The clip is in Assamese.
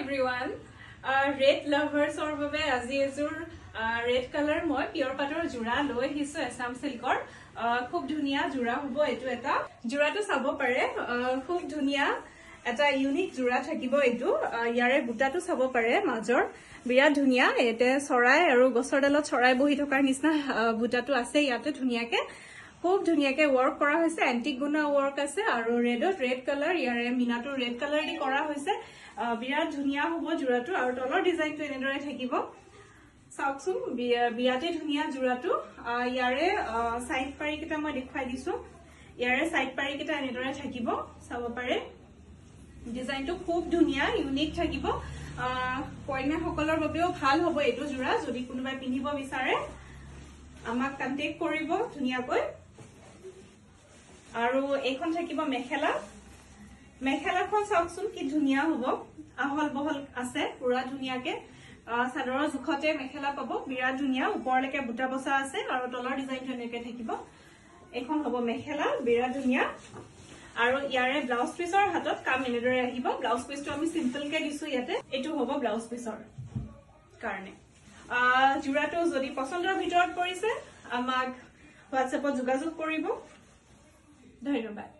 everyone. Red lovers or babe আজি এজোৰ red color মই পিয়ৰ পাটৰ জোৰা লৈ হিছো এসাম সিল্কৰ খুব ধুনিয়া জোৰা হ'ব এটো এটা জোৰাটো চাব পাৰে খুব ধুনিয়া এটা ইউনিক জোৰা থাকিব এটো ইয়াৰে বুটাটো চাব পাৰে মাজৰ বিৰাট ধুনিয়া এতে চৰাই আৰু গছৰ ডালত চৰাই বহি থকাৰ নিচিনা বুটাটো আছে ইয়াতে ধুনিয়াকে খুব ধুনিয়াকে ওয়ার্ক করা হয়েছে এন্টিক গুনা ওয়ার্ক আছে আর রেড কালার ইয়ারে মিনাটো রেড কালার দি করা হয়েছে বিরাট ধুনিয়া হবো জোড়াটো আর তলৰ ডিজাইনটো এনেদৰে থাকিব সাউকসুম বিয়াতে ধুনিয়া জোড়াটো ইয়াৰে সাইড পাৰি কেটা মই দেখাই দিছো ইয়াৰে সাইড পাৰি কেটা এনেদৰে থাকিব চাব পাৰে ডিজাইনটো খুব ধুনিয়া ইউনিক থাকিব কইনা সকলৰ বাবেও ভাল হ'ব এটো জোড়া যদি কোনোবাই পিন্ধিব বিচাৰে আমাক কন্টাক্ট কৰিব ধুনিয়াকৈ আৰু এইখন থাকিব মেখেলা মেখেলাখন চাওকচোন কি ধুনিয়া হ'ব আহল বহল আছে পুৰা ধুনিয়াকে সাদৰৰ জুখতে মেখেলা পাব বিৰাট ধুনিয়া ওপৰলৈকে বুটা বসা আছে আৰু তলৰ ডিজাইনটো এনেকৈ থাকিব এইখন হ'ব মেখেলা বিৰাট ধুনিয়া আৰু ইয়াৰে ব্লাউজ পিসৰ হাতত কাম এনেদৰে আহিব ব্লাউজ পিসটো আমি সিম্পল কে দিছো ইয়াতে এটো হ'ব ব্লাউজ পিসৰ কাৰণে জোৰাটো যদি পছন্দৰ ভিতৰত পৰিছে আমাক হোৱাটছএপত যোগাযোগ কৰিব ধন্যবাদ